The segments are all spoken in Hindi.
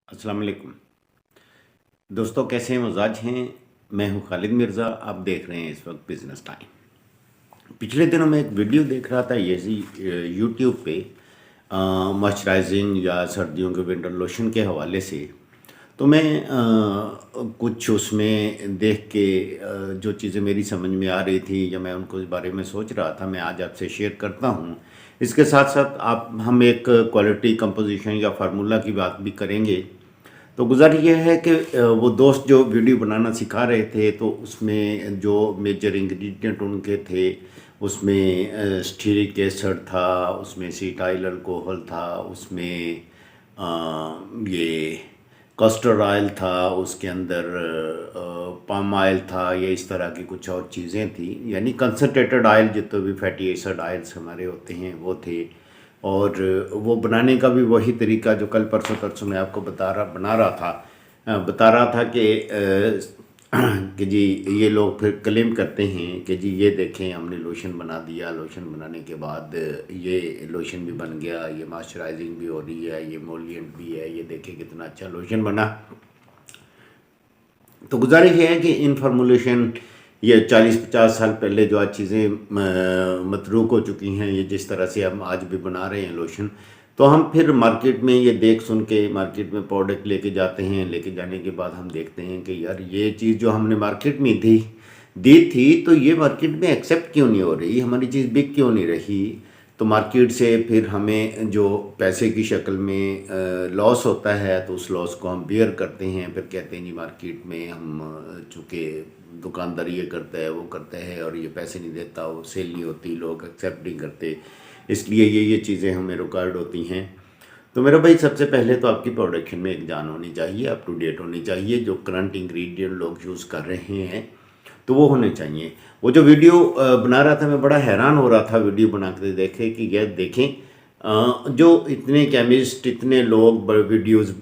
अस्सलाम वालेकुम दोस्तों, कैसे हैं मजाज हैं। मैं हूं खालिद मिर्ज़ा। आप देख रहे हैं इस वक्त बिजनेस टाइम। पिछले दिनों मैं एक वीडियो देख रहा था ये यूट्यूब पे मॉइस्चराइजिंग या सर्दियों के विंटर लोशन के हवाले से। तो मैं कुछ उसमें देख के जो चीज़ें मेरी समझ में आ रही थी या मैं उनको इस बारे में सोच रहा था, मैं आज आपसे शेयर करता हूँ। इसके साथ साथ आप हम एक क्वालिटी कंपोजिशन या फार्मूला की बात भी करेंगे। तो गुज़ारिश ये है कि वो दोस्त जो वीडियो बनाना सिखा रहे थे, तो उसमें जो मेजर इंग्रेडिएंट उनके थे, उसमें स्टीरिक एसिड था, उसमें सीटाइल अल्कोहल था, उसमें ये कस्टर्ड ऑयल था, उसके अंदर पाम ऑयल था, ये इस तरह की कुछ और चीज़ें थी। यानी कंसनट्रेटेड ऑयल जितने भी फैटी एसिड ऑयल्स हमारे होते हैं वो थे। और वो बनाने का भी वही तरीका जो कल परसों तरसों मैं आपको बता रहा था कि जी ये लोग फिर क्लेम करते हैं कि जी ये देखें हमने लोशन बना दिया, लोशन बनाने के बाद ये लोशन भी बन गया, ये मॉइस्चराइजिंग भी हो रही है, ये मोलिएंट भी है, ये देखें कितना अच्छा लोशन बना। तो गुजारिश ये है कि इन फार्मूलेशन ये 40-50 साल पहले जो आज चीज़ें मतरूक हो चुकी हैं, ये जिस तरह से हम आज भी बना रहे हैं लोशन, तो हम फिर मार्केट में ये देख सुन के मार्केट में प्रोडक्ट लेके जाते हैं। लेके जाने के बाद हम देखते हैं कि यार ये चीज़ जो हमने मार्केट में दी थी, तो ये मार्केट में एक्सेप्ट क्यों नहीं हो रही, हमारी चीज़ बिक क्यों नहीं रही। तो मार्केट से फिर हमें जो पैसे की शक्ल में लॉस होता है, तो उस लॉस को हम बियर करते हैं। फिर कहते हैं जी मार्केट में हम चूँकि दुकानदार ये करता है वो करता है और ये पैसे नहीं देता, वो सेल नहीं होती, लोग एक्सेप्ट नहीं करते, इसलिए ये चीज़ें हमें रिकॉर्ड होती हैं। तो मेरा भाई सबसे पहले तो आपकी प्रोडक्शन में एक जान होनी चाहिए, अप टू डेट होनी चाहिए। जो करंट इंग्रेडिएंट लोग यूज़ कर रहे हैं तो वो होने चाहिए। वो जो वीडियो बना रहा था, मैं बड़ा हैरान हो रहा था वीडियो बना के देखे कि यह देखें जो इतने केमिस्ट, इतने लोग वीडियोस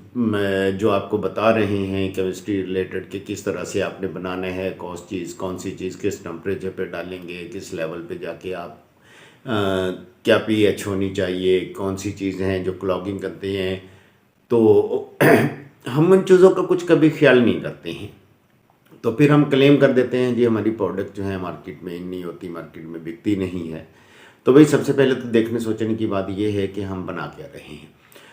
जो आपको बता रहे हैं केमिस्ट्री रिलेटेड कि किस तरह से आपने बनाना है, कौन सी चीज़ किस टेम्परेचर पे डालेंगे, किस लेवल पे जाके आप क्या पीएच होनी चाहिए, कौन सी चीज़ें हैं जो क्लॉगिंग करते हैं। तो हम उन चीज़ों का कुछ कभी ख्याल नहीं करते हैं। तो फिर हम क्लेम कर देते हैं जी हमारी प्रोडक्ट जो है मार्केट में नहीं होती, मार्केट में बिकती नहीं है। तो भाई सबसे पहले तो देखने सोचने की बात ये है कि हम बना क्या रहे हैं।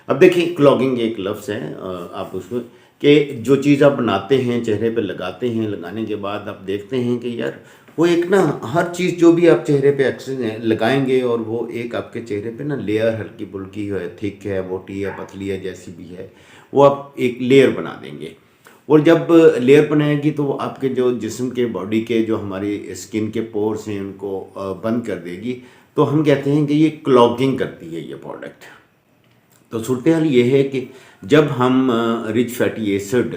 अब देखिए, क्लॉगिंग एक लफ्ज़ है, आप उसमें कि जो चीज़ आप बनाते हैं चेहरे पे लगाते हैं, लगाने के बाद आप देखते हैं कि यार वो एक ना हर चीज़ जो भी आप चेहरे पे अक्सर लगाएंगे, और वो एक आपके चेहरे पे ना लेयर हल्की फुल्की है, थिक है, मोटी है, पतली है, जैसी भी है, वो आप एक लेयर बना देंगे। और जब लेयर बनाएगी तो वो आपके जो जिस्म के बॉडी के जो हमारी स्किन के पोर्स हैं उनको बंद कर देगी। तो हम कहते हैं कि ये क्लॉगिंग करती है ये प्रोडक्ट। तो सूरत हाल ये है कि जब हम रिच फैटी एसिड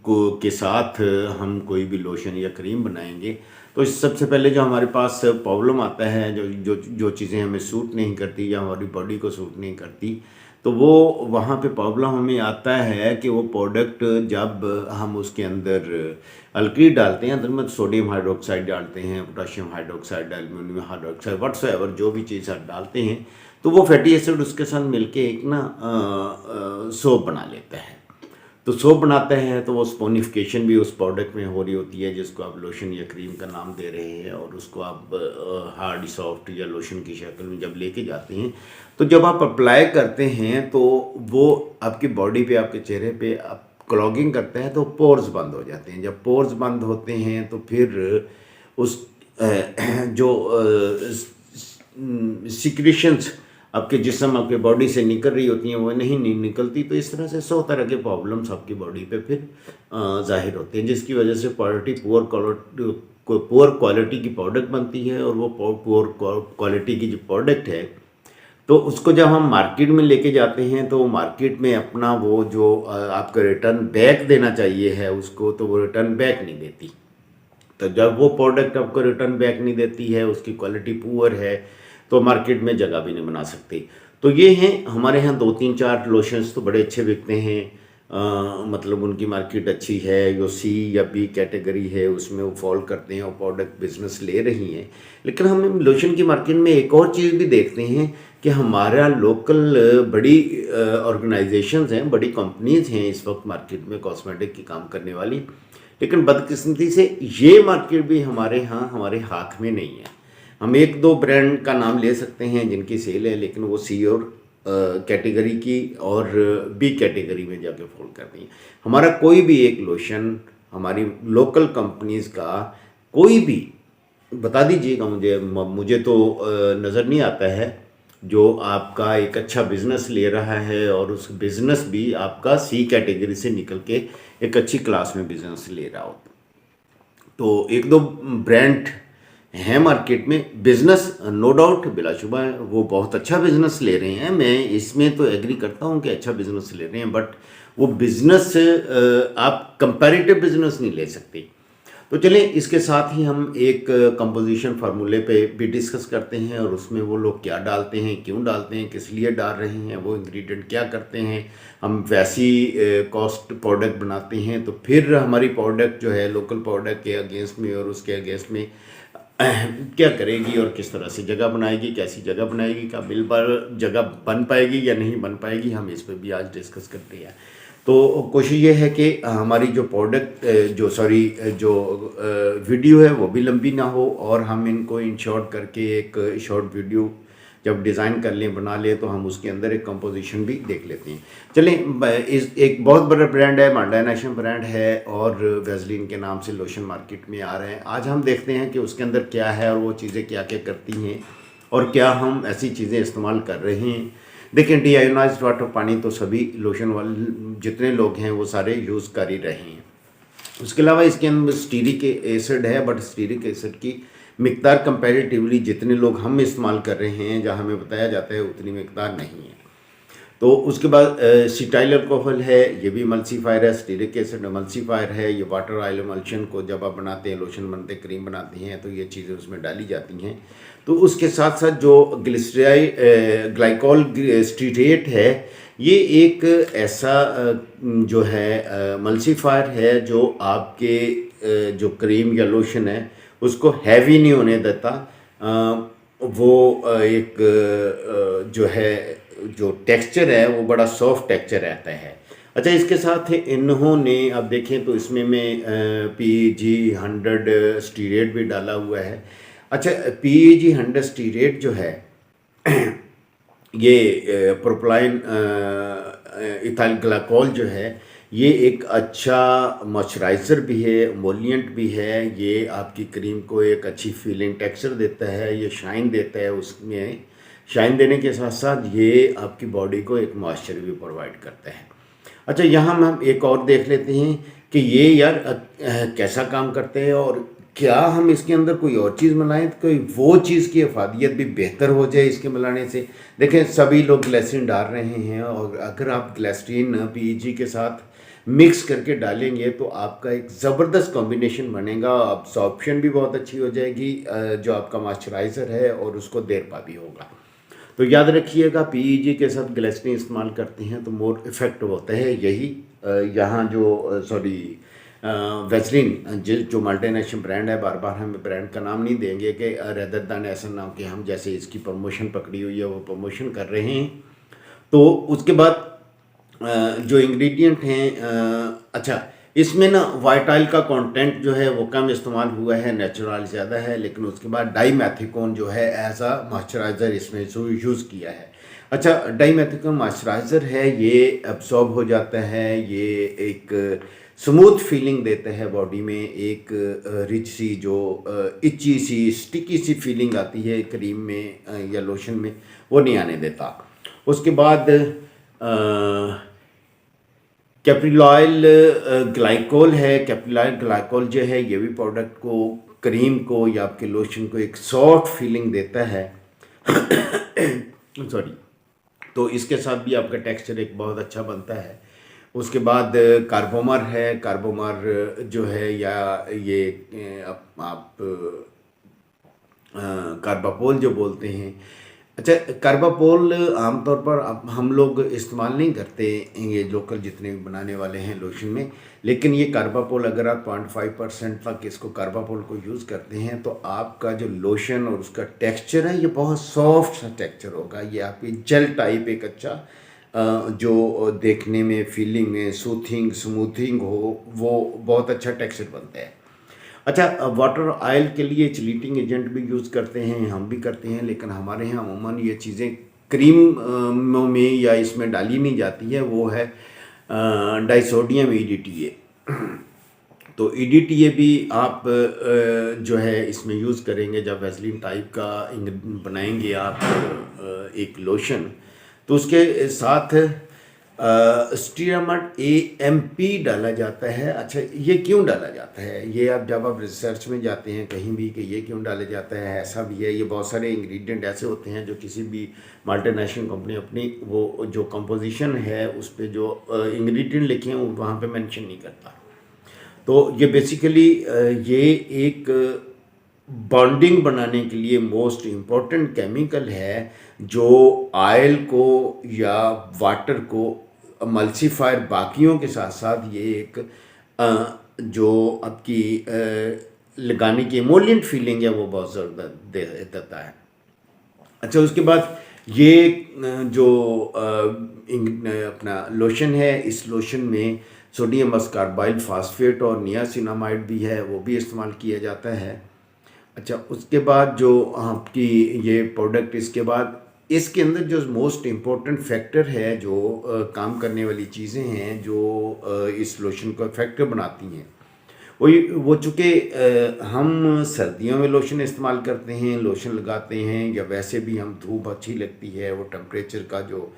को के साथ हम कोई भी लोशन या क्रीम बनाएंगे, तो सबसे पहले जो हमारे पास प्रॉब्लम आता है, जो जो जो चीज़ें हमें सूट नहीं करती या हमारी बॉडी को सूट नहीं करती, तो वो वहाँ पे प्रॉब्लम हमें आता है कि वो प्रोडक्ट जब हम उसके अंदर अल्कली डालते हैं, तो में सोडियम हाइड्रोक्साइड डालते हैं, potassium hydroxide, aluminium hydroxide, whatsoever जो भी चीज़ आप डालते हैं, तो वो फैटी एसिड उसके साथ मिलके एक ना सोप बना लेता है। तो सोप बनाते हैं तो वो स्पोनिफिकेशन भी उस प्रोडक्ट में हो रही होती है, जिसको आप लोशन या क्रीम का नाम दे रहे हैं, और उसको आप हार्ड सॉफ्ट या लोशन की शक्ल में जब लेके जाते हैं, तो जब आप अप्लाई करते हैं तो वो आपकी बॉडी पे, आपके चेहरे पे आप क्लॉगिंग करते हैं, तो पोर्स बंद हो जाते हैं। जब पोर्स बंद होते हैं तो फिर उस जो सिक्रीशंस आपके जिस्म, आपके बॉडी से निकल रही होती हैं, वो नहीं निकलती। तो इस तरह से 100 तरह के प्रॉब्लम्स आपकी बॉडी पे फिर ज़ाहिर होते हैं, जिसकी वजह से पुअर क्वालिटी की प्रोडक्ट बनती है। और वो पुअर क्वालिटी की जो प्रोडक्ट है, तो उसको जब हम मार्केट में लेके जाते हैं, तो मार्केट में अपना वो जो आपका रिटर्न बैक देना चाहिए है उसको, तो वो रिटर्न बैक नहीं देती। तो जब वो प्रोडक्ट आपको रिटर्न बैक नहीं देती है, उसकी क्वालिटी पुअर है, तो मार्केट में जगह भी नहीं बना सकती। तो ये हैं हमारे यहाँ 2-3-4 लोशंस तो बड़े अच्छे बिकते हैं। मतलब उनकी मार्केट अच्छी है, जो सी या बी कैटेगरी है उसमें वो फॉल करते हैं और प्रोडक्ट बिजनेस ले रही हैं। लेकिन हम लोशन की मार्केट में एक और चीज़ भी देखते हैं कि हमारा लोकल बड़ी ऑर्गेनाइजेशंस हैं, बड़ी कंपनीज हैं इस वक्त मार्केट में कॉस्मेटिक की काम करने वाली, लेकिन बदकिस्मती से ये मार्केट भी हमारे यहाँ हमारे हाथ में नहीं है। हम एक दो ब्रांड का नाम ले सकते हैं जिनकी सेल है, लेकिन वो सी और कैटेगरी की और बी कैटेगरी में जाके फॉल करती हैं। हमारा कोई भी एक लोशन हमारी लोकल कंपनीज का कोई भी बता दीजिएगा मुझे, मुझे तो नज़र नहीं आता है जो आपका एक अच्छा बिजनेस ले रहा है और उस बिजनेस भी आपका सी कैटेगरी से निकल के एक अच्छी क्लास में बिजनेस ले रहा हो। तो एक दो ब्रांड हैं मार्केट में, बिजनेस नो डाउट बिलाशुबा है, वो बहुत अच्छा बिजनेस ले रहे हैं, मैं इसमें तो एग्री करता हूँ कि अच्छा बिजनेस ले रहे हैं, बट वो बिजनेस आप कंपैरेटिव बिजनेस नहीं ले सकते। तो चलिए इसके साथ ही हम एक कंपोजिशन फार्मूले पे भी डिस्कस करते हैं और उसमें वो लोग क्या डालते हैं, क्यों डालते हैं, किस लिए डाल रहे हैं, वो इंग्रेडिएंट क्या करते हैं। हम वैसी कॉस्ट प्रोडक्ट बनाते हैं तो फिर हमारी प्रोडक्ट जो है लोकल प्रोडक्ट के अगेंस्ट में और उसके अगेंस्ट में क्या करेगी और किस तरह से जगह बनाएगी, कैसी जगह बनाएगी, क्या बिल पर जगह बन पाएगी या नहीं बन पाएगी, हम इस पर भी आज डिस्कस करते हैं। तो कोशिश ये है कि हमारी जो प्रोडक्ट जो वीडियो है वो भी लंबी ना हो और हम इनको इन शॉर्ट करके एक शॉर्ट वीडियो जब डिज़ाइन कर लें, बना लें, तो हम उसके अंदर एक कंपोजिशन भी देख लेते हैं। चलें, इस एक बहुत बड़ा ब्रांड है, मांडा नेशन ब्रांड है और वैसलीन के नाम से लोशन मार्केट में आ रहे हैं। आज हम देखते हैं कि उसके अंदर क्या है और वो चीज़ें क्या क्या करती हैं और क्या हम ऐसी चीज़ें इस्तेमाल कर रहे हैं। देखिए, डीआयोनाइज्ड वाटर पानी तो सभी लोशन वाले जितने लोग हैं वो सारे यूज़ कर ही रहे हैं। उसके अलावा इसके अंदर स्टीरिक एसिड है, बट स्टीरिक एसिड की मिकदार कंपैरेटिवली जितने लोग हम इस्तेमाल कर रहे हैं, जहाँ हमें बताया जाता है उतनी मिकदार नहीं है। तो उसके बाद सिटाइल अल्कोहल है, ये भी एमल्सीफायर है, स्टीरिक एसिड एमल्सीफायर है। ये वाटर ऑयल एमल्शन को जब आप बनाते हैं, लोशन बनते, क्रीम बनाते हैं, तो ये चीज़ें उसमें डाली जाती हैं। तो उसके साथ साथ जो ग्लाइकॉल स्टीरेट है, ये एक ऐसा जो है मल्सीफायर है जो आपके जो क्रीम या लोशन है उसको हैवी नहीं होने देता। वो एक जो है जो टेक्सचर है वो बड़ा सॉफ्ट टेक्सचर रहता है। अच्छा, इसके साथ इन्होंने आप देखें तो इसमें में PEG 100 स्टीरेट भी डाला हुआ है। अच्छा, PEG 100 स्टीरेट जो है ये प्रोपलाइन इथाइल ग्लाइकोल जो है, ये एक अच्छा मॉइस्चराइज़र भी है, एमोलिएंट भी है। ये आपकी क्रीम को एक अच्छी फीलिंग टेक्सचर देता है, ये शाइन देता है। उसमें शाइन देने के साथ साथ ये आपकी बॉडी को एक मॉइस्चर भी प्रोवाइड करता है। अच्छा, यहाँ हम एक और देख लेते हैं कि ये यार कैसा काम करते हैं और क्या हम इसके अंदर कोई और चीज़ मिलाएं तो कोई वो चीज़ की अफादियत भी बेहतर हो जाए इसके मिलाने से। देखें, सभी लोग ग्लिसरीन डाल रहे हैं और अगर आप ग्लिसरीन PEG के साथ मिक्स करके डालेंगे तो आपका एक ज़बरदस्त कॉम्बिनेशन बनेगा। अब्सॉर्प्शन भी बहुत अच्छी हो जाएगी, जो आपका मॉइस्चराइज़र है, और उसको देर पा भी होगा। तो याद रखिएगा, PEG के साथ ग्लिसरीन इस्तेमाल करते हैं तो मोर इफेक्टिव होता है। यही यहाँ जो वैसलीन जो मल्टीनेशनल ब्रांड है, बार बार हम ब्रांड का नाम नहीं देंगे कि रेदर दैन ऐसा नाम कि हम जैसे इसकी प्रमोशन पकड़ी हुई है वो प्रमोशन कर रहे हैं। तो उसके बाद जो इंग्रेडिएंट हैं, अच्छा, इसमें ना वाइटाइल का कंटेंट जो है वो कम इस्तेमाल हुआ है, नेचुरल ज़्यादा है, लेकिन उसके बाद डाईमेथिकोन जो है एज आ मॉइस्चराइज़र इसमें यूज़ किया है। अच्छा, डाईमेथिकोन मॉइस्चराइज़र है, ये एब्सॉर्ब हो जाता है, ये एक स्मूथ फीलिंग देता है बॉडी में, एक रिच सी जो इची सी स्टिकी सी फीलिंग आती है क्रीम में या लोशन में, वो नहीं आने देता। उसके बाद कैप्रिलॉयल ग्लाइकोल है। कैप्रिलॉयल ग्लाइकोल जो है ये भी प्रोडक्ट को, क्रीम को या आपके लोशन को एक सॉफ्ट फीलिंग देता है। सॉरी, तो इसके साथ भी आपका टेक्सचर एक बहुत अच्छा बनता है। उसके बाद कार्बोमर है। कार्बोमर जो है या ये आप कार्बापोल जो बोलते हैं, अच्छा, कार्बापोल आमतौर पर अब हम लोग इस्तेमाल नहीं करते, ये लोकल जितने भी बनाने वाले हैं लोशन में। लेकिन ये कार्बापोल अगर आप 0.5% तक इसको कार्बापोल को यूज़ करते हैं तो आपका जो लोशन और उसका टेक्सचर है ये बहुत सॉफ्ट सा टेक्सचर होगा। ये आपकी जेल टाइप एक अच्छा जो देखने में फीलिंग में सूथिंग स्मूथिंग हो, वो बहुत अच्छा टेक्सचर बनता है। अच्छा, वाटर ऑयल के लिए चिलीटिंग एजेंट भी यूज़ करते हैं, हम भी करते हैं, लेकिन हमारे यहाँ अमूमन ये चीज़ें क्रीम में या इसमें डाली नहीं जाती है। वो है डाइसोडियम ईडीटीए। तो ईडीटीए भी आप जो है इसमें यूज़ करेंगे जब वैसलीन टाइप का बनाएंगे आप एक लोशन, तो उसके साथ स्टीरामाइड एएमपी डाला जाता है। अच्छा, ये क्यों डाला जाता है? ये आप जब आप रिसर्च में जाते हैं कहीं भी कि ये क्यों डाला जाता है, ऐसा भी है। ये बहुत सारे इंग्रेडिएंट ऐसे होते हैं जो किसी भी मल्टीनेशनल कंपनी अपनी वो जो कंपोजिशन है उस पर जो इंग्रेडिएंट लिखे हैं वहाँ पे मेंशन नहीं करता। तो ये बेसिकली ये एक बॉन्डिंग बनाने के लिए मोस्ट इम्पॉर्टेंट केमिकल है जो ऑयल को या वाटर को मल्सीफायर बाकियों के साथ साथ ये एक जो आपकी लगाने की इमोलिएंट फीलिंग है वो बहुत ज़्यादा दे देता है। अच्छा, उसके बाद ये जो अपना लोशन है, इस लोशन में सोडियम अस्कॉर्बाइल फास्फेट और नियासिनामाइड भी है, वो भी इस्तेमाल किया जाता है। अच्छा, उसके बाद जो आपकी ये प्रोडक्ट, इसके बाद इसके अंदर जो मोस्ट इम्पोर्टेंट फैक्टर है जो काम करने वाली चीज़ें हैं जो इस लोशन को इफेक्टिव बनाती हैं, वो चूँकि हम सर्दियों में लोशन इस्तेमाल करते हैं, लोशन लगाते हैं, या वैसे भी हम धूप अच्छी लगती है, वो टेम्परेचर का जो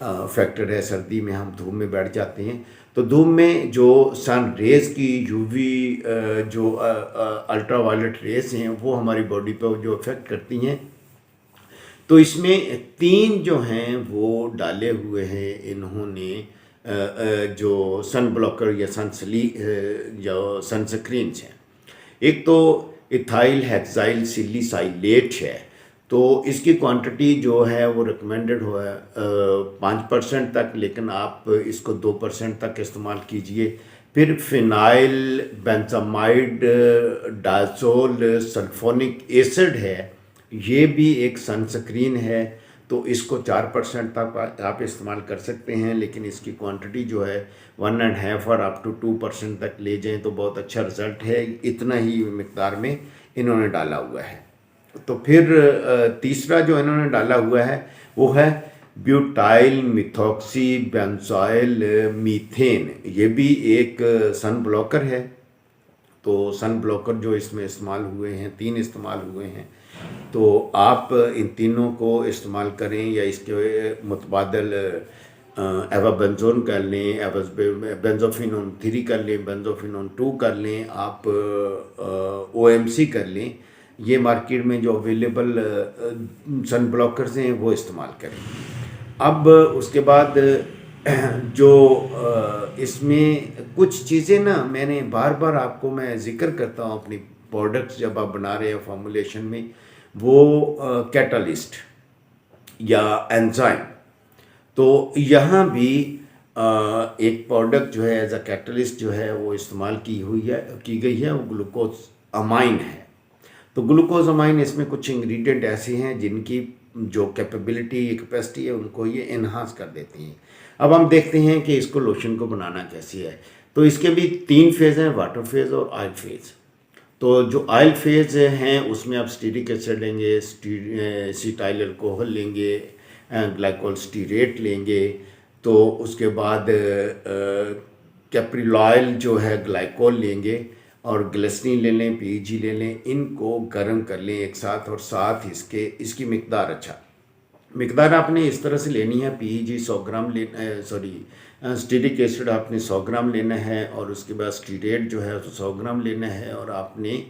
फैक्टर है, सर्दी में हम धूप में बैठ जाते हैं तो धूप में जो सन रेज़ की यूवी जो अल्ट्रा वायलेट रेज़ हैं वो हमारी बॉडी पर जो इफ़ेक्ट करती हैं। तो इसमें 3 जो हैं वो डाले हुए हैं इन्होंने जो सन ब्लॉकर या जो सनस्क्रीन्स हैं। एक तो इथाइल हेक्साइल सिलिसाइलेट है, तो इसकी क्वांटिटी जो है वो रिकमेंडेड हुआ है 5% तक, लेकिन आप इसको 2% तक इस्तेमाल कीजिए। फिर फिनाइल बेंजामाइड डायज़ोल सल्फोनिक एसिड है, ये भी एक सनस्क्रीन है, तो इसको 4% तक आप इस्तेमाल कर सकते हैं, लेकिन इसकी क्वांटिटी जो है 1.5 और अप टू 2% तक ले जाएं तो बहुत अच्छा रिज़ल्ट है। इतना ही मिकदार में इन्होंने डाला हुआ है। तो फिर तीसरा जो इन्होंने डाला हुआ है वो है ब्यूटाइल मिथॉक्सी बेंजोइल मीथेन। ये भी एक सन ब्लॉकर है। तो सन ब्लॉकर जो इसमें इस्तेमाल हुए हैं, 3 इस्तेमाल हुए हैं, तो आप इन तीनों को इस्तेमाल करें या इसके मुतबादल एवाबेंजोन कर लें, बेंजोफिनोन 3 कर लें, बेंजोफिनोन 2 कर लें, आप OMC कर लें। ये मार्केट में जो अवेलेबल सन ब्लॉकर्स हैं वो इस्तेमाल करें। अब उसके बाद जो इसमें कुछ चीज़ें ना मैंने बार बार आपको मैं ज़िक्र करता हूँ अपनी प्रोडक्ट्स जब आप बना रहे हैं फॉर्मुलेशन में, वो कैटलिस्ट या एंजाइम। तो यहाँ भी एक प्रोडक्ट जो है एज अ कैटलिस्ट जो है वो इस्तेमाल की गई है, वो ग्लूकोज अमाइन है। तो ग्लूकोज अमाइन इसमें कुछ इंग्रेडिएंट ऐसे हैं जिनकी जो कैपेसिटी है उनको ये इन्हांस कर देती हैं। अब हम देखते हैं कि इसको लोशन को बनाना कैसे है। तो इसके भी 3 फेज़ हैं, वाटर फेज़ और ऑयल फेज़। तो जो ऑयल फेज़ हैं उसमें आप स्टीरिक एसिड लेंगे, एसीटाइल अल्कोहल लेंगे, ग्लाइकोल स्टीरेट लेंगे। तो उसके बाद कैप्रिलॉयल जो है ग्लाइकोल लेंगे, और ग्लिसरीन ले लें, PEG ले लें। इनको गर्म कर लें एक साथ, और साथ इसकी मिकदार, अच्छा मिकदार आपने इस तरह से लेनी है। PEG 100 ग्राम स्टीरिक एसिड आपने 100 ग्राम लेना है, और उसके बाद स्टीरेट जो है 100 ग्राम लेना है, और आपने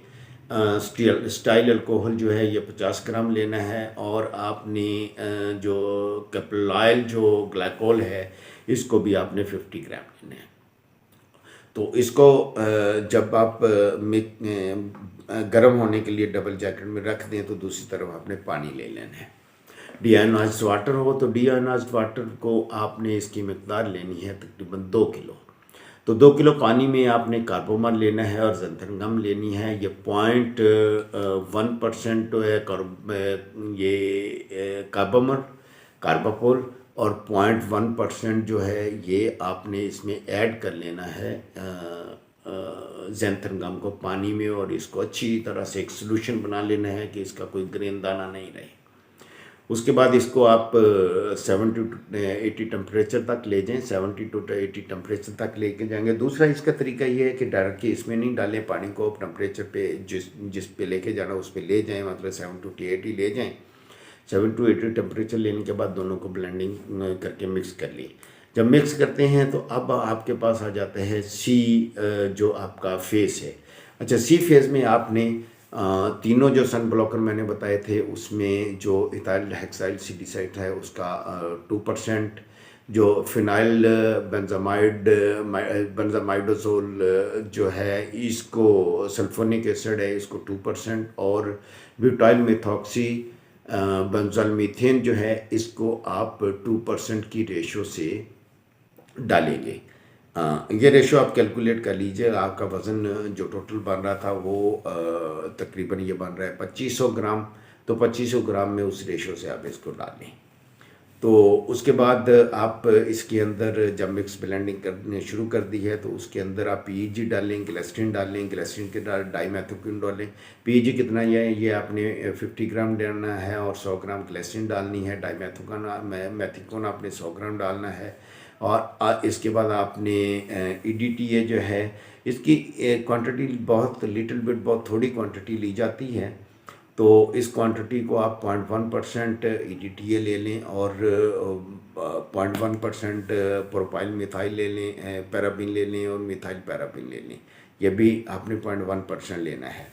स्टाइल अल्कोहल जो है ये 50 ग्राम लेना है, और आपने जो कैप्रिलॉयल जो ग्लाइकोल है इसको भी आपने 50 ग्राम लेना है। तो इसको जब आप गर्म होने के लिए डबल जैकेट में रख दें तो दूसरी तरफ आपने पानी ले लेना है। डीआयोनाइज्ड वाटर हो तो डीआयोनाइज्ड वाटर को आपने इसकी मकदार लेनी है तकरीबन 2 किलो। तो 2 किलो पानी में आपने कार्बोमर लेना है और ज़ंथरगम लेनी है। ये 0.1% है कार्बोमर कार्बापोल, और 0.1% जो है ये आपने इसमें ऐड कर लेना है ज़ंथरगम को पानी में, और इसको अच्छी तरह से एक सॉल्यूशन बना लेना है कि इसका कोई ग्रेन दाना नहीं रहे। उसके बाद इसको आप 70 to 80 टेम्परेचर तक ले जाएं, 70 to 80 टेम्परेचर तक लेके जाएंगे। दूसरा इसका तरीका ये है कि डायरेक्टली इसमें नहीं डालें पानी को, टेम्परेचर पे जिस पे लेके जाना उस पे ले जाएं, मतलब 70 to 80 ले जाएं। 70 to 80 टेम्परेचर लेने के बाद दोनों को ब्लेंडिंग करके मिक्स कर लिए। जब मिक्स करते हैं तो अब आपके पास आ जाता है सी जो आपका फेस है। अच्छा, सी फेज़ में आपने तीनों जो सन ब्लॉकर मैंने बताए थे उसमें जो इथाइल हेक्साइल सिडिसाइड है उसका 2%, जो फिनाइल बेंजामाइडोजोल जो है इसको सल्फोनिक एसिड है इसको 2%, और ब्यूटाइल मेथॉक्सी बेंजोल मीथेन जो है इसको आप 2% की रेशो से डालेंगे। ये रेशो आप कैलकुलेट कर लीजिए। आपका वज़न जो टोटल बन रहा था वो तकरीबन ये बन रहा है 2500 ग्राम, तो 2500 ग्राम में उस रेशो से आप इसको डालें। तो उसके बाद आप इसके अंदर जब मिक्स ब्लेंडिंग करने शुरू कर दी है तो उसके अंदर आप पीईजी डालें, ग्लिसरीन डालें, ग्लिसरीन के डाइमेथोक्विन डालें। पीईजी कितना ये आपने 50 ग्राम डालना है और 100 ग्राम ग्लिसरीन डालनी है। मैथिकोन आपने 100 ग्राम डालना है। और इसके बाद आपने ईडीटीए जो है इसकी क्वांटिटी बहुत बहुत थोड़ी क्वांटिटी ली जाती है, तो इस क्वांटिटी को आप 0.1% ईडीटीए ले लें और 0.1% प्रोपाइल मिथाइल ले लें, पैराबिन ले लें और मिथाइल पैराबिन ले लें। यह भी आपने 0.1% लेना है।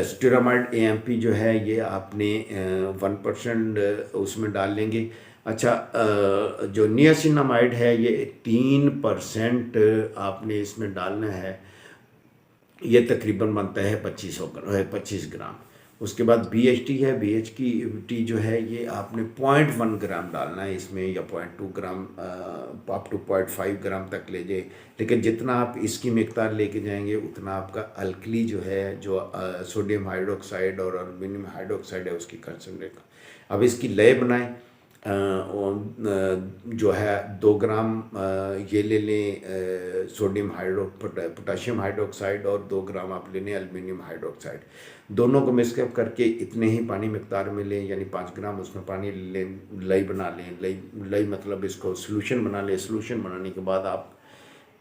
स्टेरामाइड एएमपी जो है ये आपने 1% उसमें डाल लेंगे। अच्छा, जो नियासिनामाइड है ये 3% आपने इसमें डालना है। ये तकरीबन बनता है 25 ग्राम। उसके बाद BHT है, BHT जो है ये आपने 0.1 ग्राम डालना है इसमें, या 0.2 ग्राम आप टू 0.5 ग्राम तक ले जाए। लेकिन जितना आप इसकी मिकदार लेके जाएंगे उतना आपका अल्कली जो है, जो सोडियम हाइड्रोक्साइड और एल्युमिनियम हाइड्रोक्साइड है उसकी कंसनट्रेट। अब इसकी लय बनाएं। जो है 2 ग्राम ये ले लें पोटाशियम हाइड्रोक्साइड, और 2 ग्राम आप ले लें एल्युमिनियम हाइड्रोक्साइड। दोनों को मिक्सअप करके इतने ही पानी मिकदार में लें, यानी 5 ग्राम उसमें पानी लें, लई बना लें। लई मतलब इसको सॉल्यूशन बना लें। सॉल्यूशन बनाने के बाद आप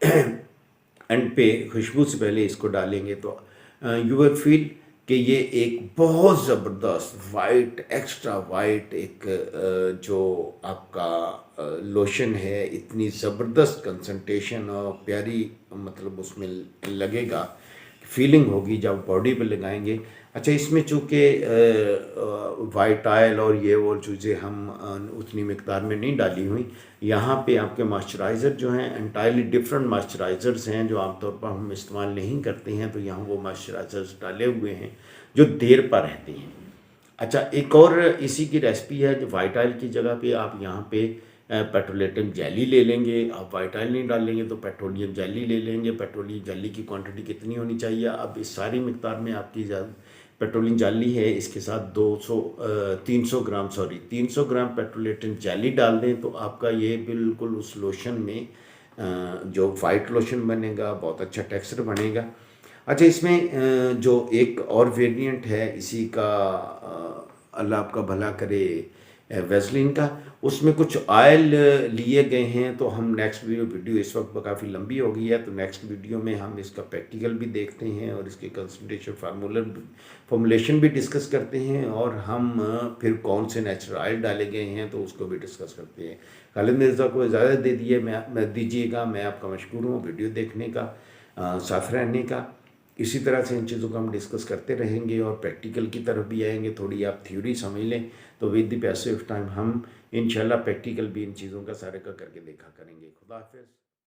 एंड पे खुशबू से पहले इसको डालेंगे तो यू विल फील कि ये एक बहुत ज़बरदस्त वाइट, एक्स्ट्रा वाइट एक जो आपका लोशन है, इतनी ज़बरदस्त कंसंट्रेशन और प्यारी मतलब उसमें लगेगा, फीलिंग होगी जब बॉडी पे लगाएंगे। अच्छा, इसमें चूँकि वाइट ऑयल और ये वो चीज़ें हम उतनी मिकदार में नहीं डाली हुई, यहाँ पे आपके मॉइस्चराइज़र जो हैं एंटायरली डिफरेंट मॉइस्चराइज़र्स हैं जो आमतौर पर हम इस्तेमाल नहीं करते हैं, तो यहाँ वो मॉइस्चराइज़र्स डाले हुए हैं जो देर पर रहते हैं। अच्छा, एक और इसी की रेसिपी है जो वाइट ऑयल की जगह पे आप यहाँ पे पेट्रोलेटम जेली ले लेंगे। आप वाइट ऑयल नहीं डालेंगे तो पेट्रोलियम जेली ले लेंगे। पेट्रोलियम जेली की क्वांटिटी कितनी होनी चाहिए? अब इस सारी मिकदार में आपकी पेट्रोलियम जेली है, इसके साथ 300 ग्राम पेट्रोलेटम जेली डाल दें तो आपका ये बिल्कुल उस लोशन में जो वाइट लोशन बनेगा, बहुत अच्छा टेक्सचर बनेगा। अच्छा, इसमें जो एक और वेरिएंट है इसी का, अल्लाह आपका भला करे, वेस्लिन का, उसमें कुछ ऑयल लिए गए हैं। तो हम नेक्स्ट वीडियो इस वक्त काफ़ी लंबी हो गई है, तो नेक्स्ट वीडियो में हम इसका प्रैक्टिकल भी देखते हैं और इसके कंसंट्रेशन फॉर्मूलेशन भी डिस्कस करते हैं, और हम फिर कौन से नेचुरल ऑयल डाले गए हैं तो उसको भी डिस्कस करते हैं। खालिद मिर्ज़ा को इजाज़त दे दीजिएगा। मैं आपका मशकूर हूँ वीडियो देखने का, साथ रहने का। इसी तरह से इन चीज़ों को हम डिस्कस करते रहेंगे और प्रैक्टिकल की तरफ भी आएंगे। थोड़ी आप थ्योरी समझ लें तो with the passage of time हम इंशाल्लाह प्रैक्टिकल भी इन चीज़ों का सारे का करके देखा करेंगे। खुदा हाफिज़।